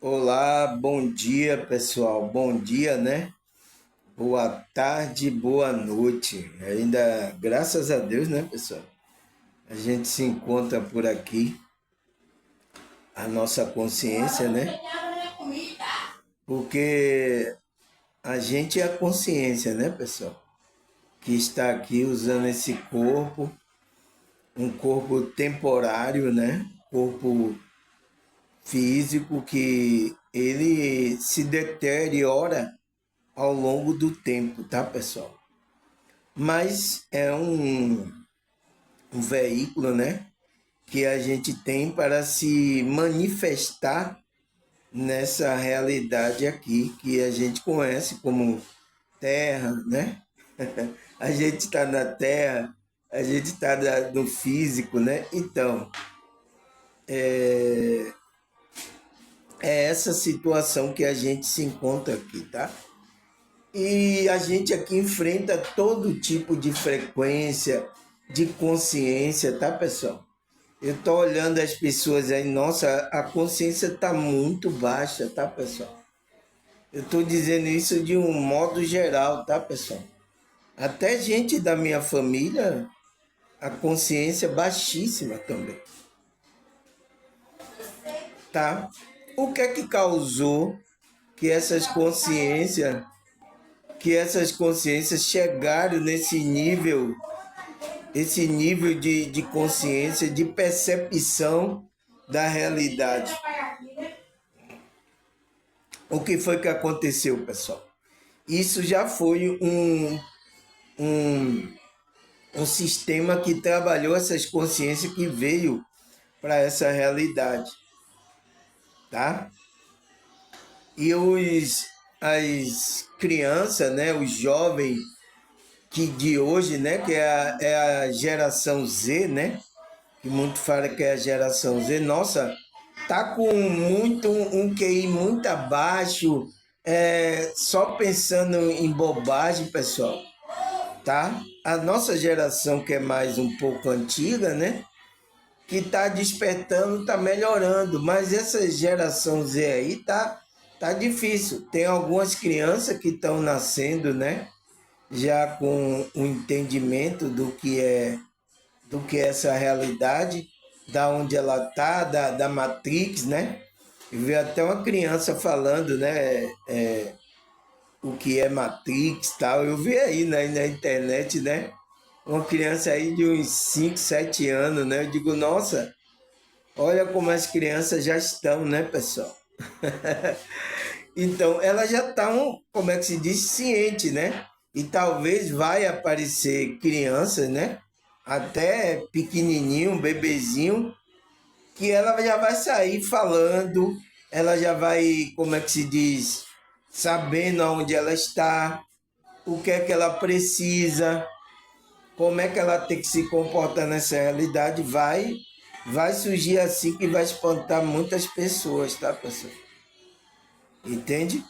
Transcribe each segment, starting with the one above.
Olá, bom dia pessoal, bom dia, né? Boa tarde, boa noite. Ainda, graças a Deus, né, pessoal? A gente se encontra por aqui, a nossa consciência, né? Porque a gente é a consciência, né, pessoal? Que está aqui usando esse corpo, um corpo temporário, né? Corpo físico que ele se deteriora ao longo do tempo, tá, pessoal? Mas é um veículo, né, que a gente tem para se manifestar nessa realidade aqui que a gente conhece como Terra, né? A gente está na Terra, a gente está no físico, né? Então, é essa situação que a gente se encontra aqui, tá? E a gente aqui enfrenta todo tipo de frequência, de consciência, tá, pessoal? Eu tô olhando as pessoas aí, nossa, a consciência tá muito baixa, tá, pessoal? Eu tô dizendo isso de um modo geral, tá, pessoal? Até gente da minha família, a consciência baixíssima também, tá? O que é que causou que essas consciências chegaram nesse nível, esse nível de consciência, de percepção da realidade? O que foi que aconteceu, pessoal? Isso já foi um, um sistema que trabalhou essas consciências que veio para essa realidade, tá? E as crianças, né, os jovens que de hoje, né, que é a geração Z, né, que muito fala que é a geração Z, nossa, tá com muito um QI muito abaixo, só pensando em bobagem, pessoal, tá? A nossa geração que é mais um pouco antiga, né, que está despertando, está melhorando, mas essa geração Z aí tá difícil. Tem algumas crianças que estão nascendo, né, já com o entendimento do que é essa realidade, da onde ela tá, da Matrix, né? Eu vi até uma criança falando, né, o que é Matrix, tal. Eu vi aí na internet, né? Uma criança aí de uns 5 7 anos, né? Eu digo, nossa, olha como as crianças já estão, né, pessoal? Então, elas já estão, como é que se diz, ciente, né? E talvez vai aparecer crianças, né? Até pequenininho, bebezinho, que ela já vai sair falando, ela já vai, como é que se diz, sabendo aonde ela está, o que é que ela precisa, como é que ela tem que se comportar nessa realidade, vai surgir assim que vai espantar muitas pessoas, tá, pessoal? Entende?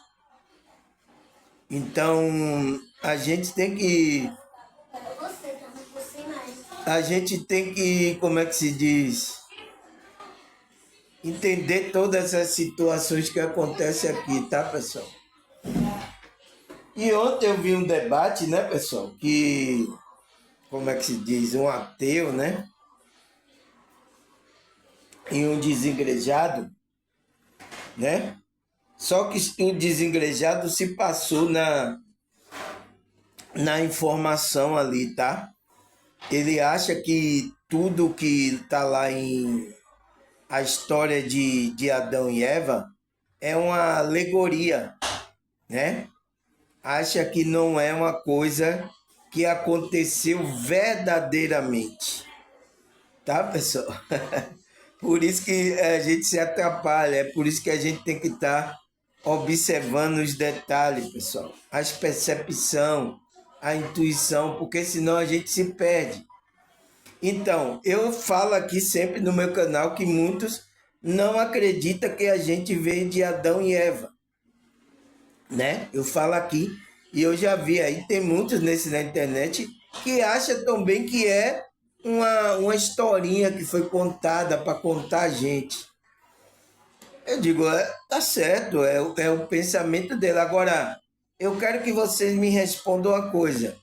Então, a gente tem que, como é que se diz, entender todas as situações que acontecem aqui, tá, pessoal? E ontem eu vi um debate, né, pessoal, que, como é que se diz, um ateu, né, e um desengrejado, né? Só que o desengrejado se passou na informação ali, tá? Ele acha que tudo que tá lá em a história de Adão e Eva é uma alegoria, né? Acha que não é uma coisa que aconteceu verdadeiramente, tá, pessoal? Por isso que a gente se atrapalha, é por isso que a gente tem que estar observando os detalhes, pessoal. As percepção, a intuição, porque senão a gente se perde. Então, eu falo aqui sempre no meu canal que muitos não acreditam que a gente veio de Adão e Eva, né? Eu falo aqui e eu já vi aí, tem muitos nesse na internet que acham também que é uma historinha que foi contada para contar a gente. Eu digo, tá certo, é o pensamento dele. Agora, eu quero que vocês me respondam uma coisa.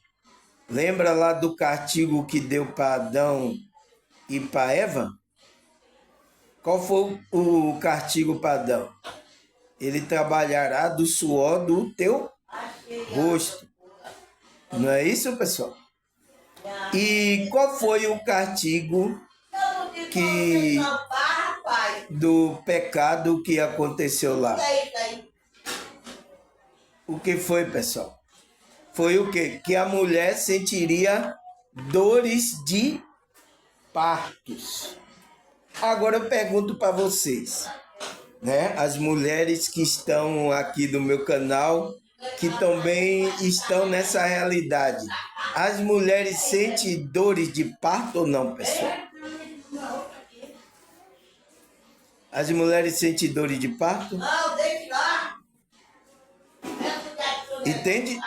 Lembra lá do castigo que deu para Adão e para Eva? Qual foi o castigo para Adão? Ele trabalhará do suor do teu rosto. Não é isso, pessoal? E qual foi o castigo que do pecado que aconteceu lá? O que foi, pessoal? Foi o quê? Que a mulher sentiria dores de partos. Agora eu pergunto para vocês, né? As mulheres que estão aqui do meu canal, que também estão nessa realidade. As mulheres sentem dores de parto ou não, pessoal? As mulheres sentem dores de parto? Entende?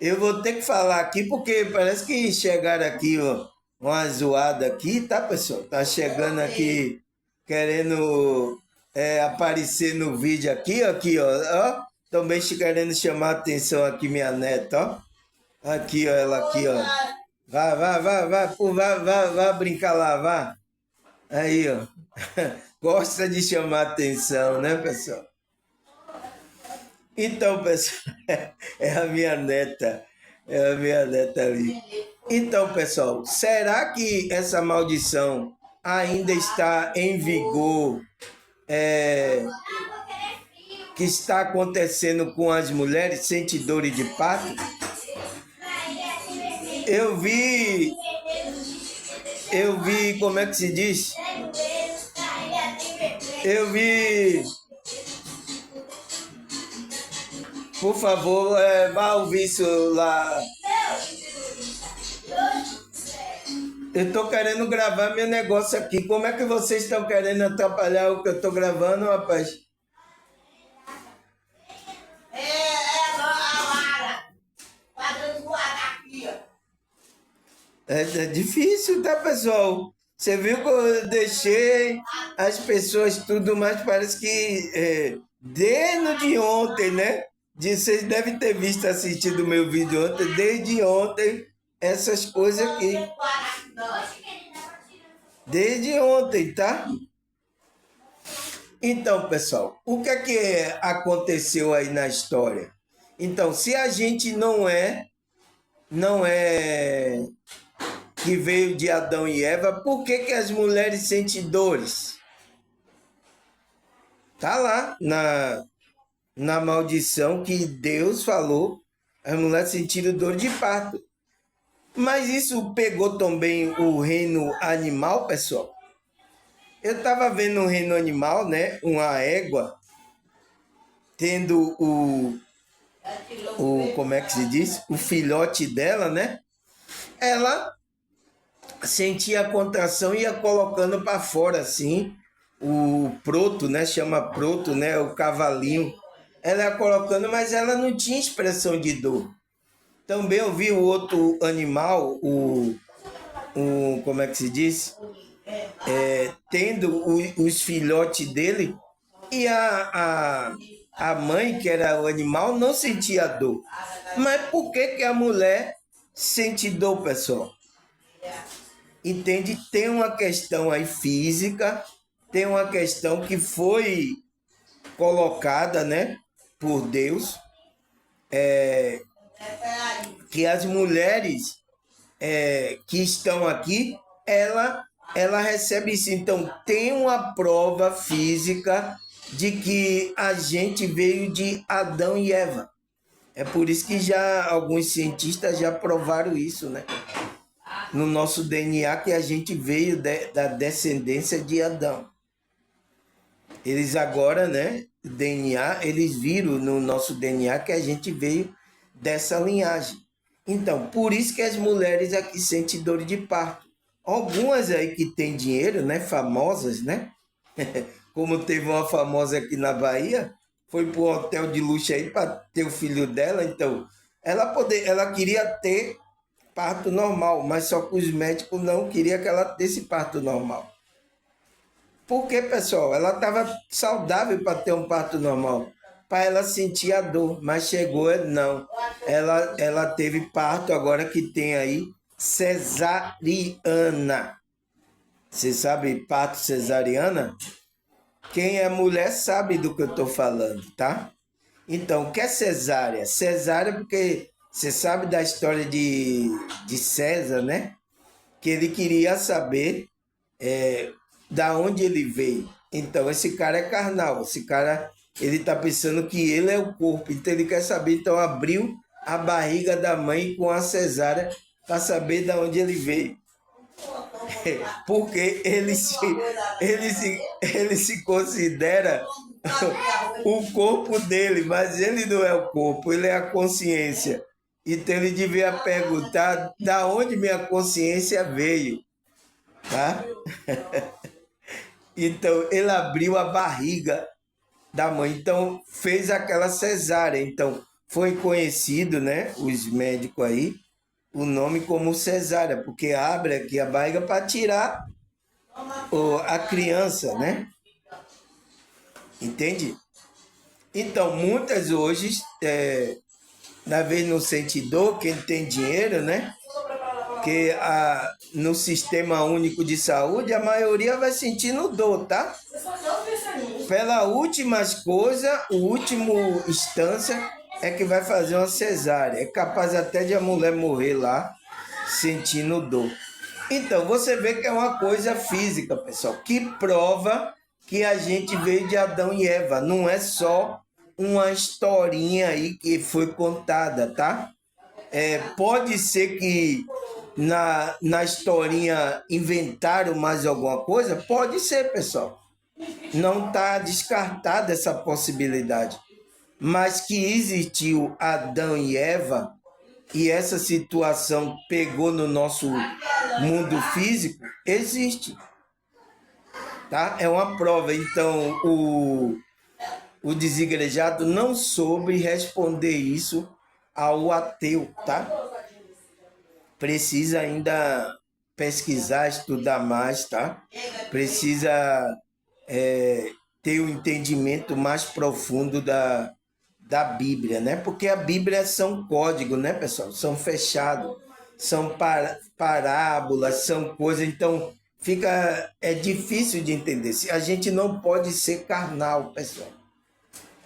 Eu vou ter que falar aqui porque parece que chegaram aqui, ó, uma zoada aqui, tá, pessoal? Tá chegando aqui querendo aparecer no vídeo aqui, ó. Também querendo chamar a atenção aqui, minha neta, ó. Aqui, ó, ela aqui, ó. Vai brincar lá, vá. Aí, ó. Gosta de chamar atenção, né, pessoal? Então, pessoal, é a minha neta ali. Então, pessoal, será que essa maldição ainda está em vigor, que está acontecendo com as mulheres sentidoras de parto? Eu vi, como é que se diz? Eu vi. Por favor, vá ouvir isso lá. Eu estou querendo gravar meu negócio aqui. Como é que vocês estão querendo atrapalhar o que eu estou gravando, rapaz? É difícil, tá, pessoal? Você viu que eu deixei as pessoas tudo mais, parece que desde de ontem, né? Vocês devem ter visto, assistido o meu vídeo ontem, desde ontem, essas coisas aqui. Desde ontem, tá? Então, pessoal, o que é que aconteceu aí na história? Então, se a gente não é que veio de Adão e Eva, por que que as mulheres sentem dores? Tá lá na maldição que Deus falou, as mulheres sentiram dor de parto. Mas isso pegou também o reino animal, pessoal? Eu estava vendo o reino animal, né? Uma égua tendo como é que se diz? O filhote dela, né? Ela sentia a contração e ia colocando para fora, assim, o proto, né? Chama proto, né? O cavalinho. Ela ia colocando, mas ela não tinha expressão de dor. Também eu vi o outro animal, como é que se diz? Tendo os filhotes dele, e a mãe, que era o animal, não sentia dor. Mas por que que a mulher sente dor, pessoal? Entende? Tem uma questão aí física, tem uma questão que foi colocada, né, por Deus, que as mulheres que estão aqui, ela recebe isso. Então, tem uma prova física de que a gente veio de Adão e Eva. É por isso que já alguns cientistas já provaram isso, né? No nosso DNA, que a gente veio da descendência de Adão. Eles agora, né, DNA, eles viram no nosso DNA que a gente veio dessa linhagem. Então, por isso que as mulheres aqui sentem dor de parto. Algumas aí que têm dinheiro, né, famosas, né? Como teve uma famosa aqui na Bahia, foi para um hotel de luxo aí para ter o filho dela. Então, ela queria ter parto normal, mas só que os médicos não queriam que ela desse parto normal. Porque, pessoal, ela estava saudável para ter um parto normal, para ela sentir a dor, mas chegou, não. Ela teve parto agora que tem aí cesariana. Você sabe parto cesariana? Quem é mulher sabe do que eu estou falando, tá? Então, o que é cesárea? Cesárea porque você sabe da história de César, né? Que ele queria saber da onde ele veio. Então, esse cara é carnal. Esse cara, ele tá pensando que ele é o corpo. Então, ele quer saber. Então, abriu a barriga da mãe com a cesárea para saber da onde ele veio. Porque ele se considera o corpo dele, mas ele não é o corpo, ele é a consciência. Então ele devia perguntar da onde minha consciência veio, tá? Então ele abriu a barriga da mãe, então fez aquela cesárea. Então foi conhecido, né, os médicos aí, o nome como cesárea, porque abre aqui a barriga para tirar a criança, né? Entende? Então, muitas hoje, na vez não sente dor, quem tem dinheiro, né? Que no Sistema Único de Saúde, a maioria vai sentindo dor, tá? Pela últimas coisas, o último instância é que vai fazer uma cesárea. É capaz até de a mulher morrer lá, sentindo dor. Então, você vê que é uma coisa física, pessoal, que prova que a gente veio de Adão e Eva. Não é só uma historinha aí que foi contada, tá? Pode ser que na historinha inventaram mais alguma coisa? Pode ser, pessoal. Não está descartada essa possibilidade. Mas que existiu Adão e Eva e essa situação pegou no nosso mundo físico, existe. Tá? É uma prova. Então, o desigrejado não soube responder isso ao ateu, tá? Precisa ainda pesquisar, estudar mais, tá? Precisa ter um entendimento mais profundo da Bíblia, né? Porque a Bíblia são códigos, né, pessoal? São fechados, são parábolas, são coisas, então é difícil de entender. A gente não pode ser carnal, pessoal.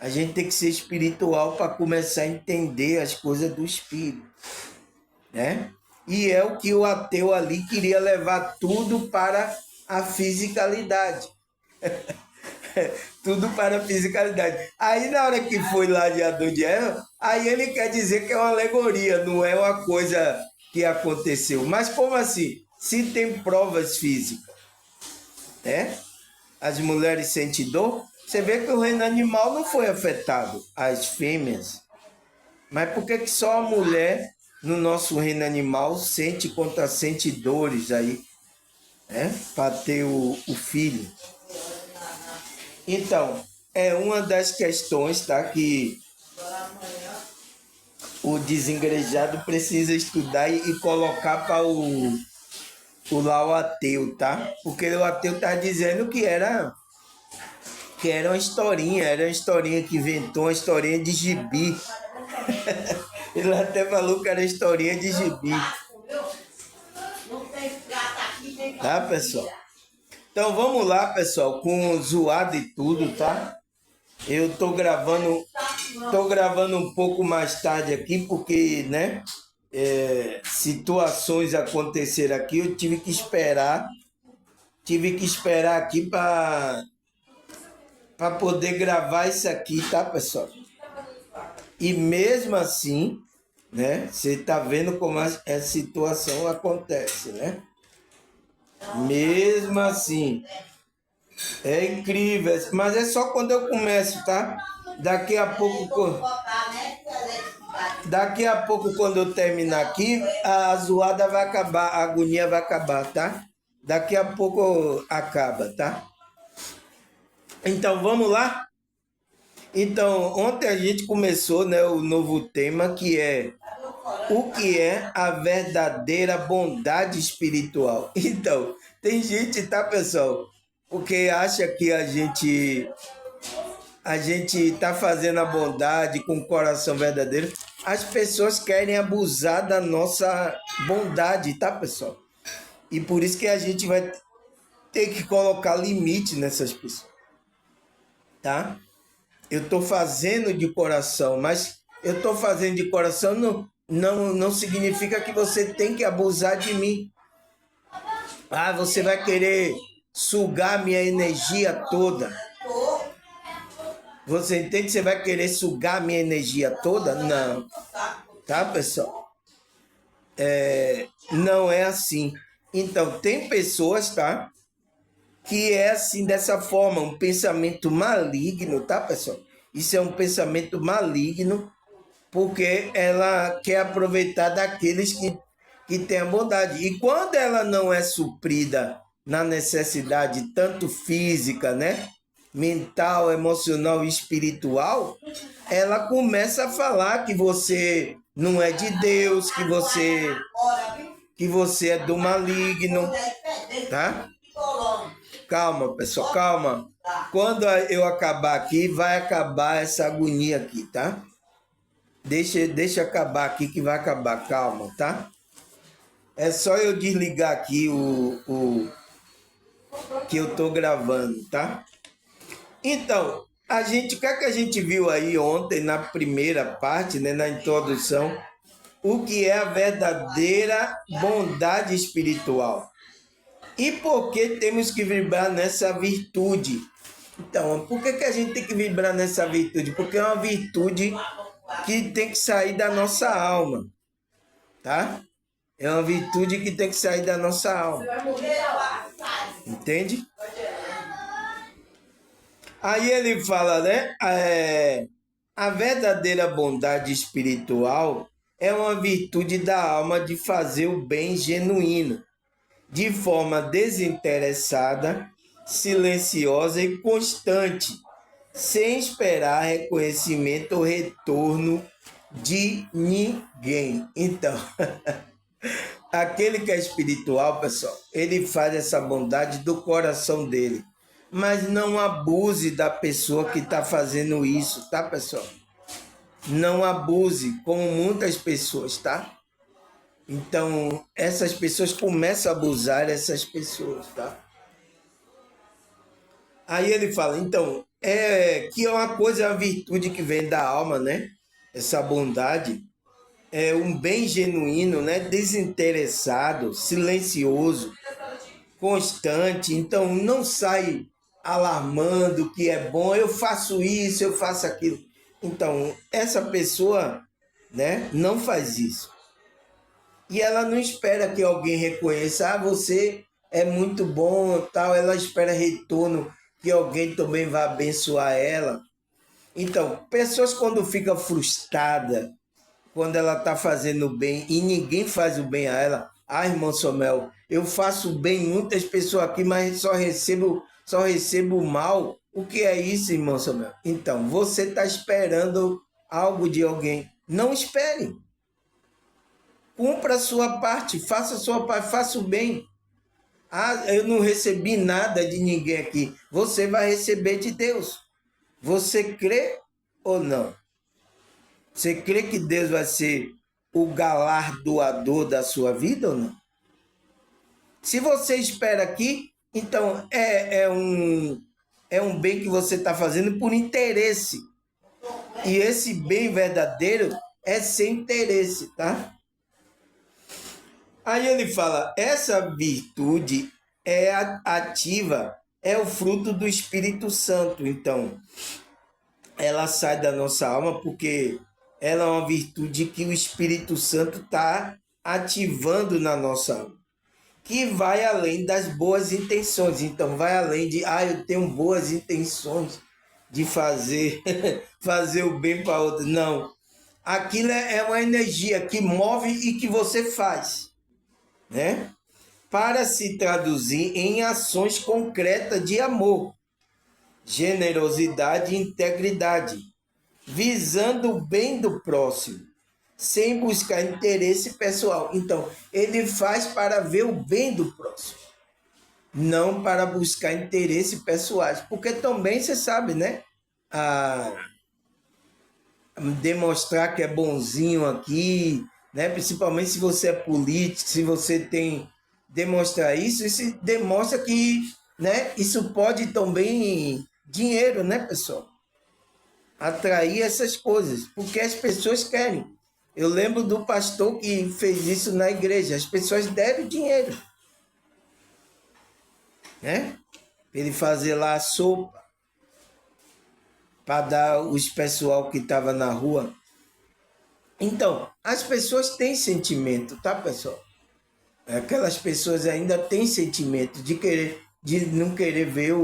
A gente tem que ser espiritual para começar a entender as coisas do Espírito, né? E é o que o ateu ali queria levar tudo para a fisicalidade. Tudo para a fisicalidade. Aí na hora que foi lá de Adão e Eva, aí ele quer dizer que é uma alegoria, não é uma coisa que aconteceu. Mas como assim? Se tem provas físicas, né? As mulheres sentem dor, você vê que o reino animal não foi afetado, as fêmeas. Mas por que só a mulher no nosso reino animal sente dores aí, né? Para ter o filho? Então, é uma das questões, tá, que o desengrejado precisa estudar e colocar para lá o ateu, tá? Porque o ateu tá dizendo que era uma historinha que inventou uma historinha de gibi. Ele até falou que era historinha de gibi. Tá, pessoal? Então vamos lá, pessoal, com zoado e tudo, tá? Eu tô gravando um pouco mais tarde aqui, porque, né, situações aconteceram aqui, eu tive que esperar aqui para poder gravar isso aqui, tá, pessoal? E mesmo assim, né, você tá vendo como essa situação acontece, né? Mesmo assim, é incrível, mas é só quando eu começo, tá? Daqui a pouco, quando eu terminar aqui, a zoada vai acabar, a agonia vai acabar, tá? Daqui a pouco acaba, tá? Então, vamos lá? Então, ontem a gente começou, né, o novo tema, que é o que é a verdadeira bondade espiritual. Então, tem gente, tá, pessoal, porque acha que a gente está fazendo a bondade com o coração verdadeiro. As pessoas querem abusar da nossa bondade, tá, pessoal? E por isso que a gente vai ter que colocar limite nessas pessoas, tá? Eu estou fazendo de coração, mas eu estou fazendo de coração não significa que você tem que abusar de mim. Ah, você vai querer sugar minha energia toda. Você entende que você vai querer sugar minha energia toda? Não. Tá, pessoal? Não é assim. Então, tem pessoas, tá? Que é assim, dessa forma, um pensamento maligno, tá, pessoal? Isso é um pensamento maligno, porque ela quer aproveitar daqueles que têm a bondade. E quando ela não é suprida na necessidade, tanto física, né? Mental, emocional e espiritual, ela começa a falar que você não é de Deus, que você é do maligno, tá? Calma, pessoal, calma. Quando eu acabar aqui, vai acabar essa agonia aqui, tá? Deixa acabar aqui que vai acabar, calma, tá? É só eu desligar aqui o que eu tô gravando, tá? Então, o que é que a gente viu aí ontem na primeira parte, né, na introdução, o que é a verdadeira bondade espiritual. E por que temos que vibrar nessa virtude? Então, por que a gente tem que vibrar nessa virtude? Porque é uma virtude que tem que sair da nossa alma, tá? É uma virtude que tem que sair da nossa alma. Entende? Aí ele fala, né? A verdadeira bondade espiritual é uma virtude da alma de fazer o bem genuíno, de forma desinteressada, silenciosa e constante, sem esperar reconhecimento ou retorno de ninguém. Então, aquele que é espiritual, pessoal, ele faz essa bondade do coração dele. Mas não abuse da pessoa que está fazendo isso, tá, pessoal? Não abuse, como muitas pessoas, tá? Então, essas pessoas começam a abusar dessas pessoas, tá? Aí ele fala, então, que é uma coisa, uma virtude que vem da alma, né? Essa bondade é um bem genuíno, né? Desinteressado, silencioso, constante. Então, não sai alarmando que é bom, eu faço isso, eu faço aquilo. Então, essa pessoa, né, não faz isso. E ela não espera que alguém reconheça, você é muito bom, tal. Ela espera retorno, que alguém também vá abençoar ela. Então, pessoas quando ficam frustradas, quando ela está fazendo bem e ninguém faz o bem a ela, irmão Somel, eu faço bem muitas pessoas aqui, mas só recebo mal. O que é isso, irmão Somel? Então, você está esperando algo de alguém. Não espere. Cumpra a sua parte, faça a sua parte, faça o bem. Eu não recebi nada de ninguém aqui. Você vai receber de Deus. Você crê ou não? Você crê que Deus vai ser o galardoador da sua vida ou não? Se você espera aqui, então é um bem que você está fazendo por interesse. E esse bem verdadeiro é sem interesse, tá? Aí ele fala, essa virtude é ativa, é o fruto do Espírito Santo. Então, ela sai da nossa alma porque ela é uma virtude que o Espírito Santo está ativando na nossa alma, que vai além das boas intenções. Então, vai além de, eu tenho boas intenções de fazer, fazer o bem para outro. Não. Aquilo é uma energia que move e que você faz, né? Para se traduzir em ações concretas de amor, generosidade e integridade, visando o bem do próximo, sem buscar interesse pessoal. Então, ele faz para ver o bem do próximo. não para buscar interesses pessoais, porque também você sabe, né? A demonstrar que é bonzinho aqui, né? Principalmente se você é político, se você tem demonstrar isso demonstra que, né? Isso pode também dinheiro, né, pessoal? Atrair essas coisas, porque as pessoas querem. Eu lembro do pastor que fez isso na igreja. As pessoas deram dinheiro, né? Para ele fazer lá a sopa para dar os pessoal que estava na rua. Então, as pessoas têm sentimento, tá, pessoal? Aquelas pessoas ainda têm sentimento de querer, de não querer ver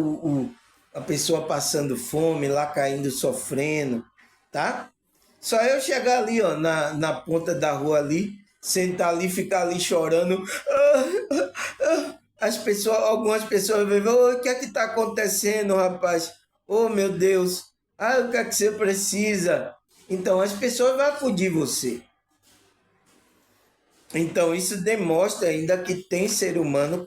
a pessoa passando fome, lá caindo, sofrendo, tá? Só eu chegar ali, ó, na ponta da rua ali, sentar ali, ficar ali chorando. As pessoas, algumas pessoas vão ver, o que é que está acontecendo, rapaz? Oh, meu Deus. Ah, o que é que você precisa? Então, as pessoas vão acudir você. Então, isso demonstra ainda que tem ser humano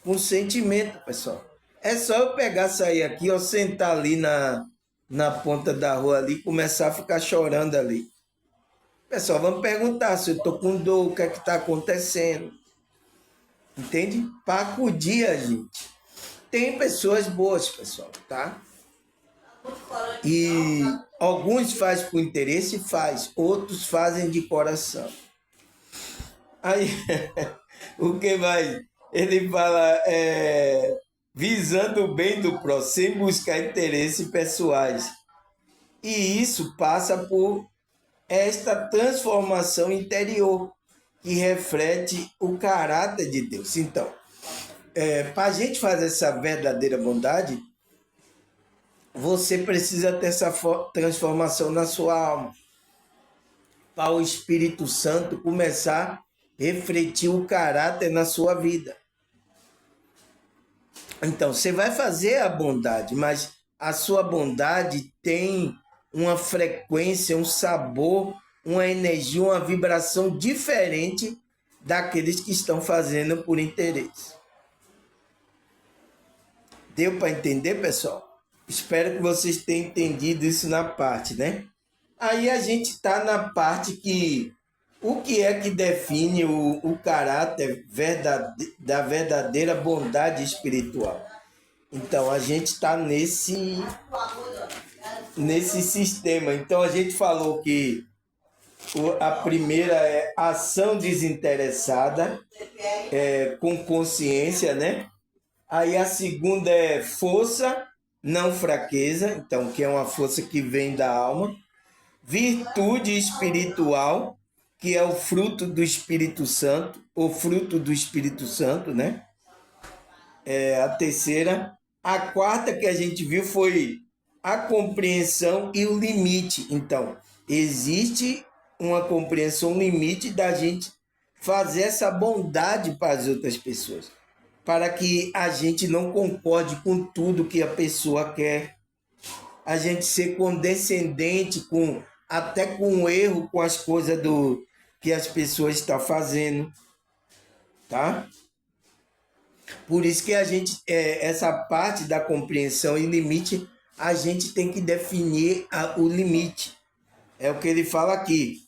com sentimento, pessoal. É só eu pegar, sair aqui, ó, sentar ali na ponta da rua ali, começar a ficar chorando ali. Pessoal, vamos perguntar se eu estou com dor, o que é que está acontecendo. Entende? Para acudir a gente. Tem pessoas boas, pessoal, tá? E alguns fazem por interesse, outros fazem de coração. Aí, o que mais? Ele fala, visando o bem do próximo, sem buscar interesses pessoais. E isso passa por esta transformação interior, que reflete o caráter de Deus. Então, para a gente fazer essa verdadeira bondade, você precisa ter essa transformação na sua alma, para o Espírito Santo começar a refletir o caráter na sua vida. Então, você vai fazer a bondade, mas a sua bondade tem uma frequência, um sabor, uma energia, uma vibração diferente daqueles que estão fazendo por interesse. Deu para entender, pessoal? Espero que vocês tenham entendido isso na parte, né? Aí a gente está na parte que o que é que define o caráter da verdadeira bondade espiritual. Então a gente está nesse sistema. Então a gente falou que a primeira é ação desinteressada, com consciência, né? Aí a segunda é força, não fraqueza, então que é uma força que vem da alma. Virtude espiritual, que é o fruto do Espírito Santo, o fruto do Espírito Santo, né? É a terceira. A quarta que a gente viu foi a compreensão e o limite. Então, existe uma compreensão, um limite da gente fazer essa bondade para as outras pessoas, para que a gente não concorde com tudo que a pessoa quer, a gente ser condescendente até com o erro, com as coisas que as pessoas estão fazendo, tá? Por isso que a gente, essa parte da compreensão e limite, a gente tem que definir o limite. É o que ele fala aqui.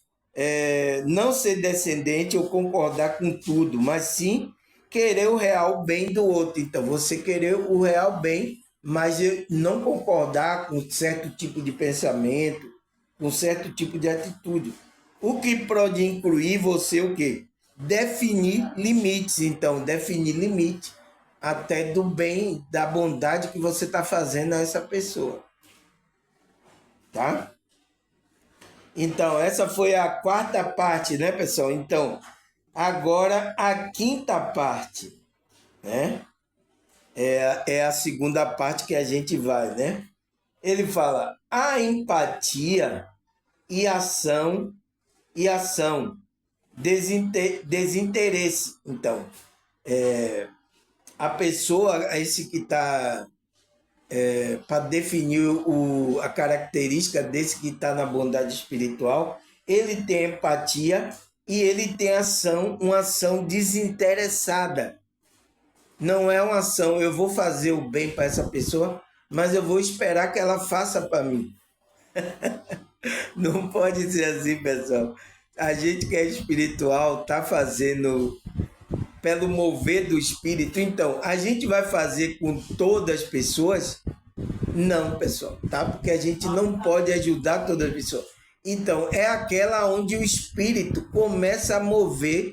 Não ser descendente ou concordar com tudo, mas sim querer o real bem do outro. Então, você querer o real bem, mas não concordar com certo tipo de pensamento, com certo tipo de atitude. O que pode incluir você o quê? Definir limites. Então, definir limite até do bem, da bondade que você está fazendo a essa pessoa. Tá? Então, essa foi a quarta parte, né, pessoal? Então, agora a quinta parte, né? É a segunda parte que a gente vai, né? Ele fala a empatia e ação, desinteresse. Então, a pessoa, esse que está, para definir a característica desse que está na bondade espiritual, ele tem empatia e ele tem uma ação desinteressada. Não é uma ação, eu vou fazer o bem para essa pessoa, mas eu vou esperar que ela faça para mim. Não pode ser assim, pessoal. A gente que é espiritual está fazendo pelo mover do espírito. Então, a gente vai fazer com todas as pessoas? Não, pessoal, tá? Porque a gente não pode ajudar todas as pessoas. Então, é aquela onde o espírito começa a mover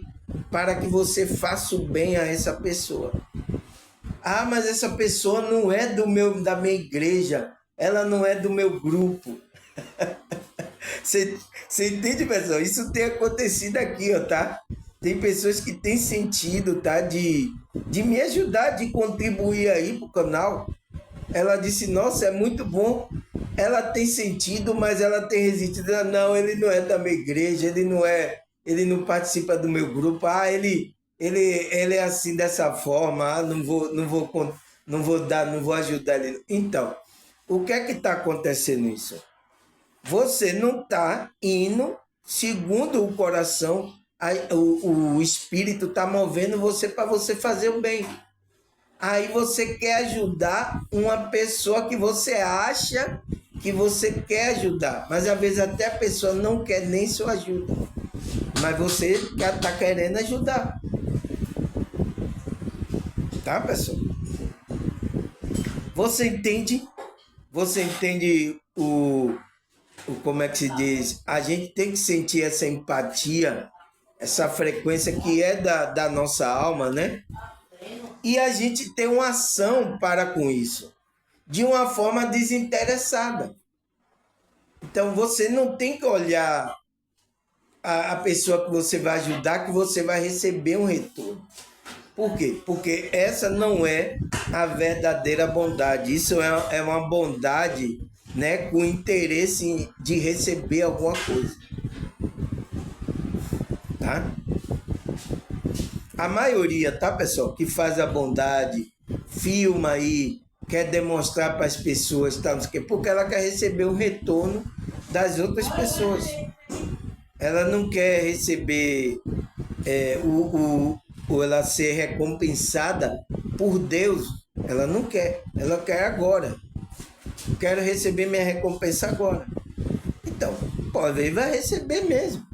para que você faça o bem a essa pessoa. Ah, mas essa pessoa não é da minha igreja, ela não é do meu grupo. Você entende, pessoal? Isso tem acontecido aqui, ó, tá? Tem pessoas que têm sentido, tá? De me ajudar, de contribuir aí pro canal. Ela disse, nossa, é muito bom. Ela tem sentido, mas ela tem resistido. Não, ele não é da minha igreja, ele não participa do meu grupo. Ah, ele é assim dessa forma. Ah, não vou ajudar ele. Então, o que é que está acontecendo isso? Você não está indo segundo o coração, o espírito está movendo você para você fazer o bem. Aí você quer ajudar uma pessoa que você acha que você quer ajudar, mas às vezes até a pessoa não quer nem sua ajuda, mas você está querendo ajudar, tá, pessoal? Você entende? Você entende como é que se diz? A gente tem que sentir essa empatia, essa frequência que é da nossa alma, né? E a gente tem uma ação para com isso, de uma forma desinteressada. Então você não tem que olhar a pessoa que você vai ajudar, que você vai receber um retorno. Por quê? Porque essa não é a verdadeira bondade. Isso é uma bondade, né, com interesse de receber alguma coisa. Tá? A maioria, tá, pessoal, que faz a bondade, filma aí, quer demonstrar para as pessoas, tá, não sei o quê, porque ela quer receber um retorno das outras pessoas. Ela não quer receber ou ela ser recompensada por Deus. Ela não quer, ela quer agora. Quero receber minha recompensa agora. Então, pode ver, vai receber mesmo,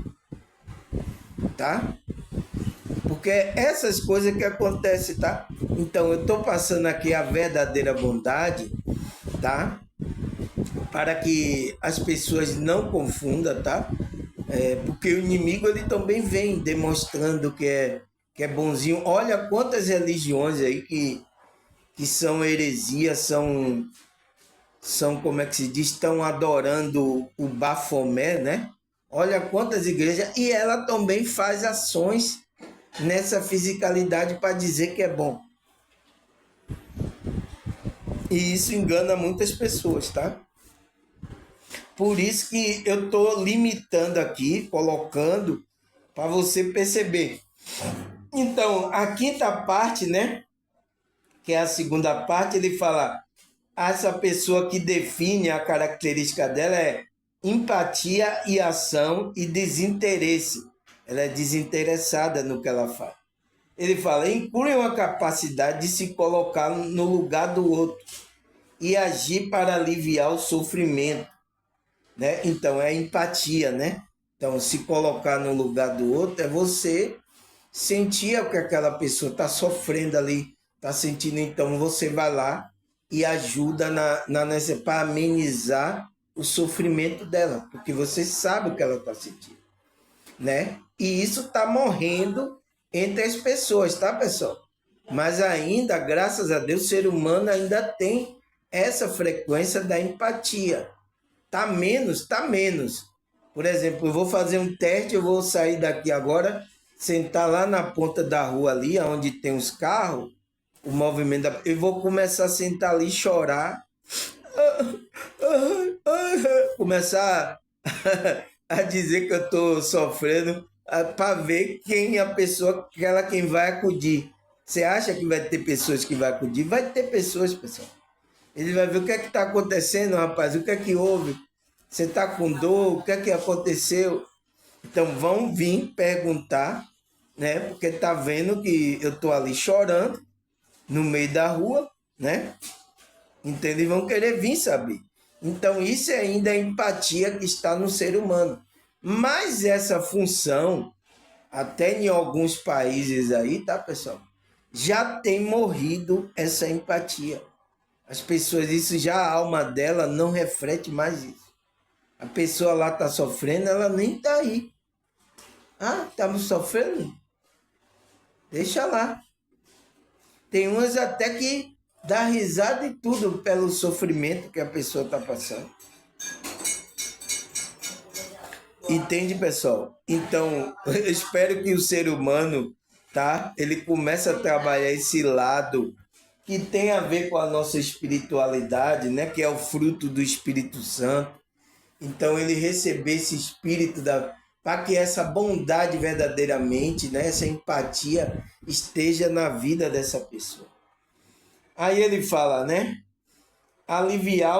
tá? Porque essas coisas que acontecem, tá? Então, eu estou passando aqui a verdadeira bondade, tá? Para que as pessoas não confundam, tá? Porque o inimigo ele também vem demonstrando que é bonzinho. Olha quantas religiões aí que são heresias, são, como é que se diz, estão adorando o Bafomé, né? Olha quantas igrejas, e ela também faz ações nessa fisicalidade para dizer que é bom. E isso engana muitas pessoas, tá? Por isso que eu estou limitando aqui, colocando, para você perceber. Então, a quinta parte, né? Que é a segunda parte, ele fala: essa pessoa que define a característica dela é empatia e ação e desinteresse. Ela é desinteressada no que ela faz. Ele fala: inclui uma capacidade de se colocar no lugar do outro e agir para aliviar o sofrimento, né? Então é empatia, né? Então se colocar no lugar do outro é você sentir o que aquela pessoa está sofrendo ali, está sentindo. Então você vai lá e ajuda para amenizar o sofrimento dela, porque você sabe o que ela está sentindo, né? E isso está morrendo entre as pessoas, tá, pessoal? Mas ainda, graças a Deus, o ser humano ainda tem essa frequência da empatia. Tá menos, tá menos. Por exemplo, eu vou fazer um teste, eu vou sair daqui agora, sentar lá na ponta da rua ali, onde tem os carros, o movimento eu vou começar a sentar ali e chorar. Começar a dizer que eu estou sofrendo para ver quem a pessoa, quem vai acudir. Você acha que vai ter pessoas que vai acudir? Vai ter pessoas, pessoal. Ele vai ver o que é que está acontecendo, rapaz, o que é que houve? Você está com dor? O que é que aconteceu? Então vão vir perguntar, né? Porque tá vendo que eu tô ali chorando, no meio da rua, né? Então eles vão querer vir saber. Então isso é ainda a empatia que está no ser humano. Mas essa função, até em alguns países aí, tá, pessoal? Já tem morrido essa empatia. As pessoas, isso já a alma dela não reflete mais isso. A pessoa lá está sofrendo, ela nem está aí. Ah, estamos sofrendo? Deixa lá. Tem umas até que dá risada e tudo pelo sofrimento que a pessoa está passando. Entende, pessoal? Então, eu espero que o ser humano, tá? Ele comece a trabalhar esse lado que tem a ver com a nossa espiritualidade, né? Que é o fruto do Espírito Santo. Então, ele receber esse espírito para que essa bondade verdadeiramente, né? Essa empatia esteja na vida dessa pessoa. Aí ele fala, né? Aliviar,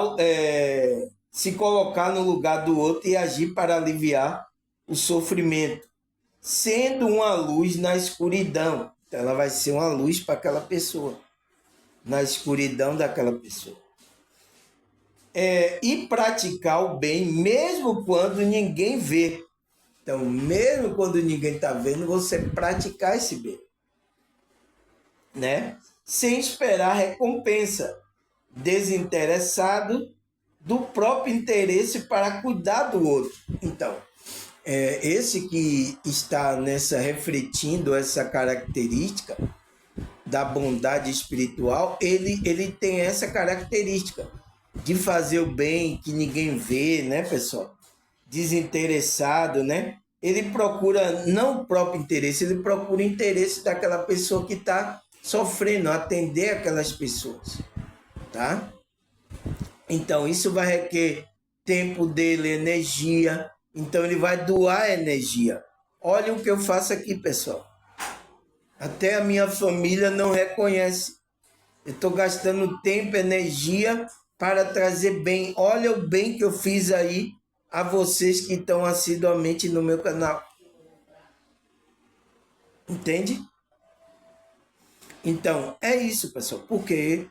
se colocar no lugar do outro e agir para aliviar o sofrimento, sendo uma luz na escuridão. Então, ela vai ser uma luz para aquela pessoa, na escuridão daquela pessoa. E praticar o bem mesmo quando ninguém vê. Então, mesmo quando ninguém está vendo, você praticar esse bem, né? Sem esperar recompensa, desinteressado do próprio interesse para cuidar do outro. Então, esse que está refletindo essa característica da bondade espiritual, ele tem essa característica de fazer o bem que ninguém vê, né, pessoal? Desinteressado, né? Ele procura não o próprio interesse, ele procura o interesse daquela pessoa que está sofrendo, atender aquelas pessoas, tá? Então, isso vai requerer tempo dele, energia. Então, ele vai doar energia. Olha o que eu faço aqui, pessoal. Até a minha família não reconhece. Eu estou gastando tempo, energia para trazer bem. Olha o bem que eu fiz aí a vocês que estão assiduamente no meu canal. Entende? Então, é isso, pessoal. Porque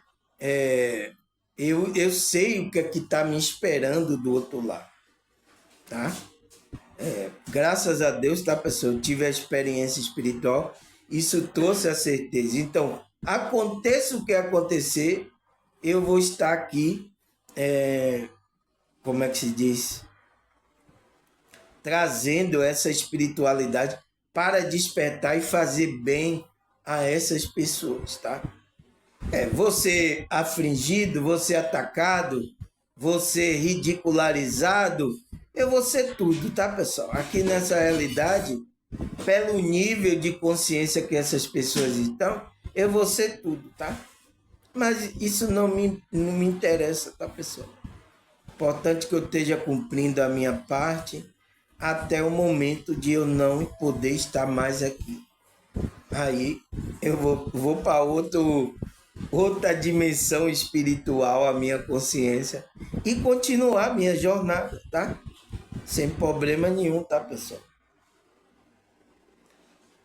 eu sei o que é que está me esperando do outro lado. Tá? Graças a Deus, tá, pessoal? Eu tive a experiência espiritual. Isso trouxe a certeza. Então, aconteça o que acontecer, eu vou estar aqui, como é que se diz? Trazendo essa espiritualidade para despertar e fazer bem a essas pessoas, tá? Você afligido, você atacado, você ridicularizado, eu vou ser tudo, tá, pessoal? Aqui nessa realidade, pelo nível de consciência que essas pessoas estão, eu vou ser tudo, tá? Mas isso não me interessa, tá, pessoal? Importante que eu esteja cumprindo a minha parte até o momento de eu não poder estar mais aqui. Aí eu vou para outra dimensão espiritual, a minha consciência, e continuar a minha jornada, tá? Sem problema nenhum, tá, pessoal?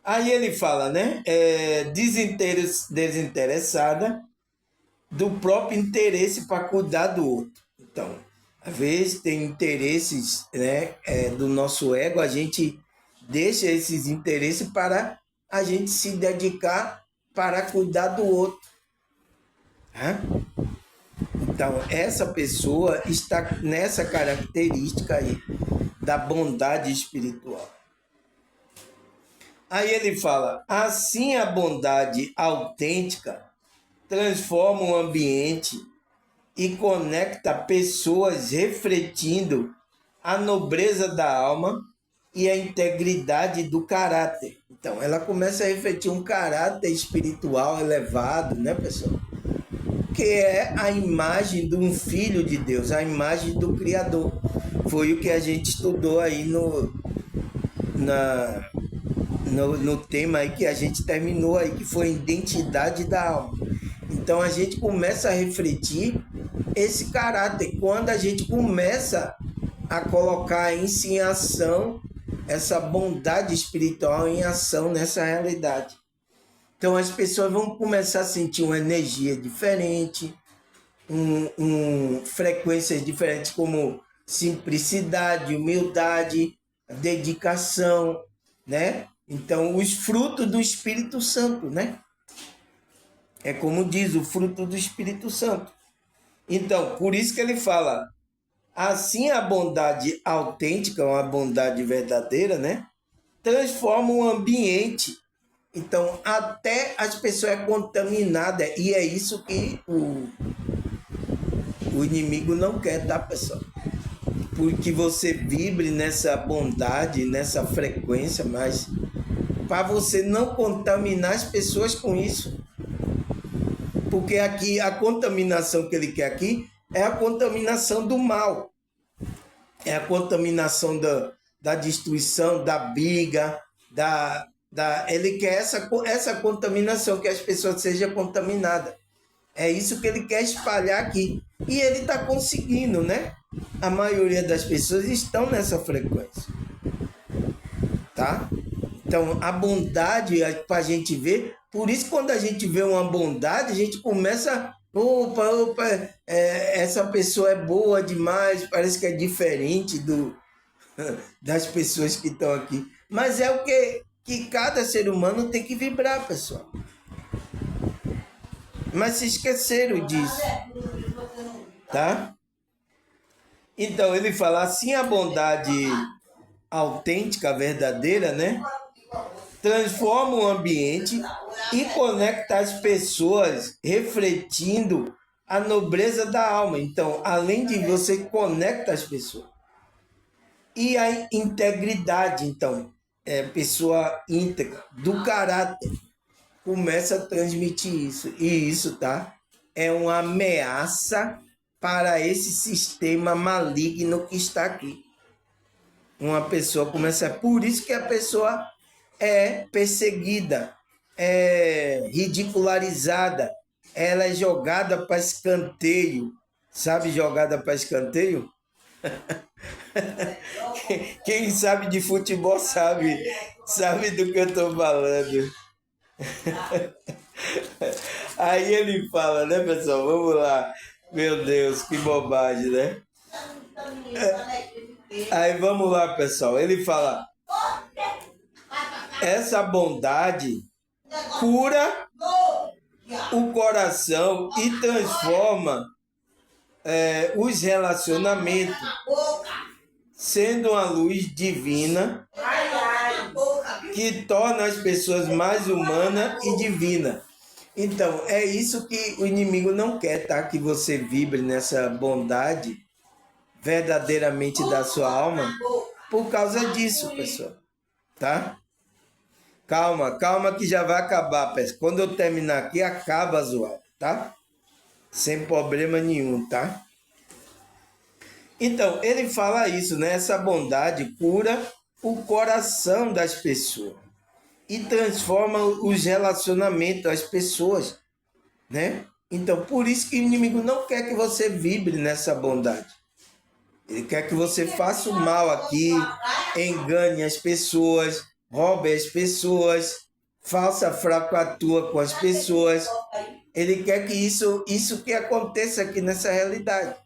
Aí ele fala, né? Desinteressada do próprio interesse para cuidar do outro. Então, às vezes tem interesses, né, do nosso ego, a gente deixa esses interesses para a gente se dedicar para cuidar do outro. Então, essa pessoa está nessa característica aí da bondade espiritual. Aí ele fala, assim a bondade autêntica transforma o ambiente e conecta pessoas refletindo a nobreza da alma e a integridade do caráter. Então, ela começa a refletir um caráter espiritual elevado, né, pessoal? Que é a imagem de um filho de Deus, a imagem do Criador. Foi o que a gente estudou aí no tema aí que a gente terminou aí, que foi a identidade da alma. Então a gente começa a refletir esse caráter quando a gente começa a colocar isso em ação, essa bondade espiritual em ação nessa realidade. Então as pessoas vão começar a sentir uma energia diferente, frequências diferentes como simplicidade, humildade, dedicação, né? Então os frutos do Espírito Santo, né? É como diz, o fruto do Espírito Santo. Então, por isso que ele fala, assim a bondade autêntica, uma bondade verdadeira, né? Transforma o ambiente. Então, até as pessoas é contaminada. E é isso que o inimigo não quer, tá, pessoal? Porque você vibre nessa bondade, nessa frequência, mas para você não contaminar as pessoas com isso. Porque aqui a contaminação que ele quer aqui é a contaminação do mal. É a contaminação da destruição, da briga, ele quer essa contaminação, que as pessoas sejam contaminadas. É isso que ele quer espalhar aqui. E ele está conseguindo, né? A maioria das pessoas estão nessa frequência. Tá? Então, a bondade é para a gente ver. Por isso, quando a gente vê uma bondade, a gente começa... Opa, essa pessoa é boa demais, parece que é diferente das pessoas que estão aqui. Mas é o que cada ser humano tem que vibrar, pessoal. Mas se esqueceram disso, tá? Então, ele fala assim, a bondade autêntica, verdadeira, né? Transforma o ambiente e conecta as pessoas, refletindo a nobreza da alma. Então, além de você conecta as pessoas. E a integridade, então, pessoa íntegra, do caráter, começa a transmitir isso. E isso, tá? É uma ameaça para esse sistema maligno que está aqui. Uma pessoa começa... Por isso que a pessoa é perseguida, é ridicularizada, ela é jogada para escanteio. Sabe jogada para escanteio? Quem sabe de futebol sabe do que eu estou falando. Aí ele fala, né, pessoal? Vamos lá. Meu Deus, que bobagem, né? Aí vamos lá, pessoal. Ele fala, essa bondade cura o coração e transforma os relacionamentos, sendo uma luz divina que torna as pessoas mais humanas e divinas. Então, é isso que o inimigo não quer, tá? Que você vibre nessa bondade verdadeiramente da sua alma por causa disso, pessoal. Tá? Calma que já vai acabar, pessoal. Quando eu terminar aqui, acaba a zoada, tá? Sem problema nenhum, tá? Então, ele fala isso, né? Essa bondade cura o coração das pessoas e transforma os relacionamentos das pessoas, né? Então, por isso que o inimigo não quer que você vibre nessa bondade. Ele quer que você faça o mal aqui, engane as pessoas, roube as pessoas, faça fracatua com as pessoas. Ele quer que isso que aconteça aqui nessa realidade.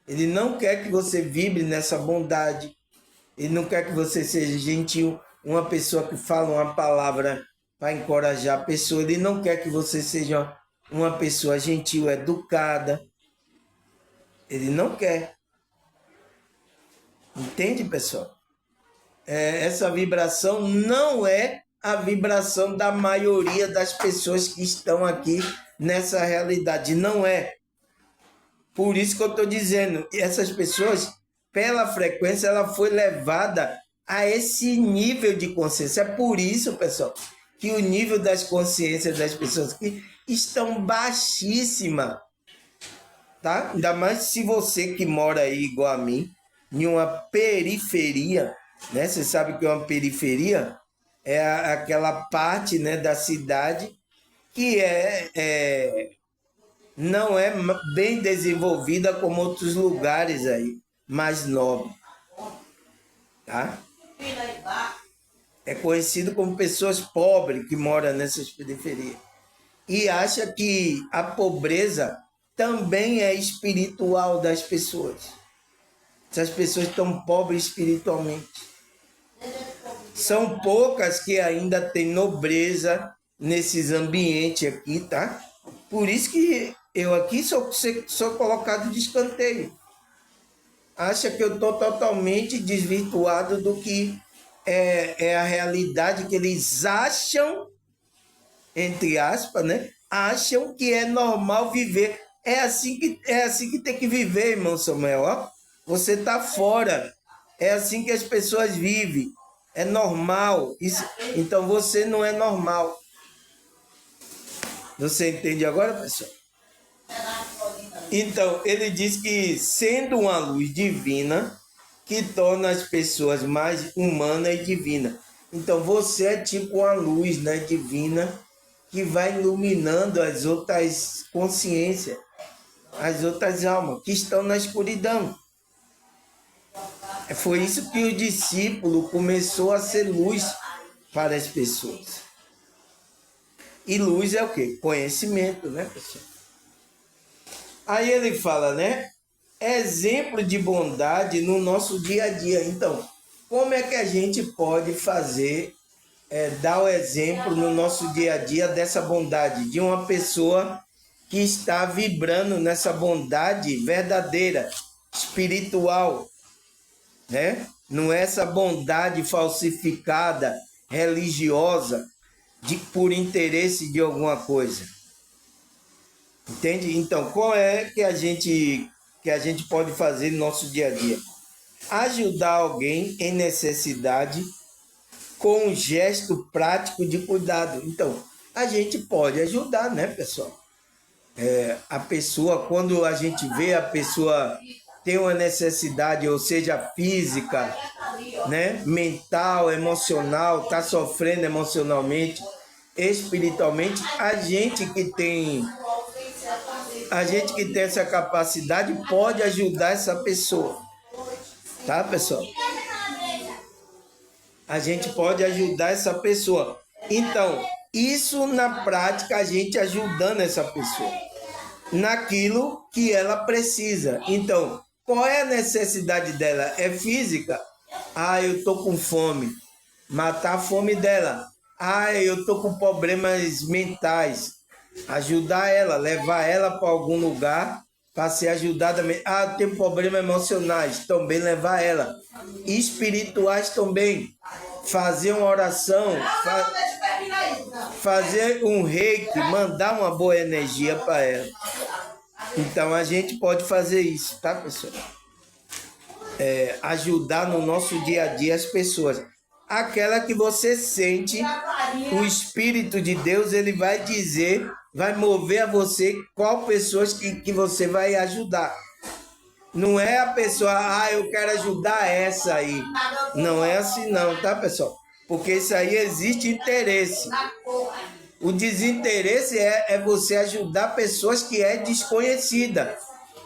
Ele não quer que você vibre nessa bondade. Ele não quer que você seja gentil, uma pessoa que fala uma palavra para encorajar a pessoa. Ele não quer que você seja uma pessoa gentil, educada. Ele não quer. Entende, pessoal? Essa vibração não é a vibração da maioria das pessoas que estão aqui nessa realidade. Não é. Por isso que eu estou dizendo, essas pessoas, pela frequência, ela foi levada a esse nível de consciência. É por isso, pessoal, que o nível das consciências das pessoas aqui estão baixíssima. Tá? Ainda mais se você que mora aí igual a mim, em uma periferia, né? Você sabe o que é uma periferia? É aquela parte, né, da cidade que não é bem desenvolvida como outros lugares aí, mais nobres, tá? É conhecido como pessoas pobres que moram nessas periferias. E acha que a pobreza também é espiritual das pessoas. Essas pessoas estão pobres espiritualmente. São poucas que ainda têm nobreza nesses ambientes aqui, tá? Por isso que eu aqui sou colocado de escanteio. Acha que eu estou totalmente desvirtuado do que é a realidade que eles acham, entre aspas, né? Acham que é normal viver. É assim que tem que viver, irmão Samuel. Ó. Você está fora. É assim que as pessoas vivem. É normal. Então você não é normal. Você entende agora, pessoal? Então, ele diz que sendo uma luz divina, que torna as pessoas mais humanas e divinas. Então, você é tipo uma luz, né, divina, que vai iluminando as outras consciências, as outras almas que estão na escuridão. Foi isso que o discípulo começou a ser luz para as pessoas. E luz é o quê? Conhecimento, né, pessoal? Aí ele fala, né? Exemplo de bondade no nosso dia a dia. Então, como é que a gente pode fazer, dar o exemplo no nosso dia a dia dessa bondade? De uma pessoa que está vibrando nessa bondade verdadeira, espiritual, né? Não é essa bondade falsificada, religiosa, por interesse de alguma coisa. Entende? Então, qual é que a gente pode fazer no nosso dia a dia? Ajudar alguém em necessidade com um gesto prático de cuidado. Então, a gente pode ajudar, né, pessoal? A pessoa, quando a gente vê a pessoa tem uma necessidade, ou seja, física, né, mental, emocional, está sofrendo emocionalmente, espiritualmente, a gente que tem essa capacidade pode ajudar essa pessoa. Tá, pessoal? A gente pode ajudar essa pessoa. Então, isso na prática, a gente ajudando essa pessoa naquilo que ela precisa. Então, qual é a necessidade dela? É física? Ah, eu tô com fome. Matar a fome dela. Ah, eu tô com problemas mentais. Ajudar ela, levar ela para algum lugar para ser ajudada. Ah, tem problemas emocionais, também levar ela. Espirituais também. Fazer uma oração, fazer um reiki, mandar uma boa energia para ela. Então a gente pode fazer isso, tá, pessoal? Ajudar no nosso dia a dia as pessoas. Aquela que você sente, o Espírito de Deus, ele vai dizer, vai mover a você qual pessoas que você vai ajudar. Não é a pessoa, eu quero ajudar essa aí. Não é assim não, tá, pessoal? Porque isso aí existe interesse. O desinteresse é você ajudar pessoas que é desconhecida,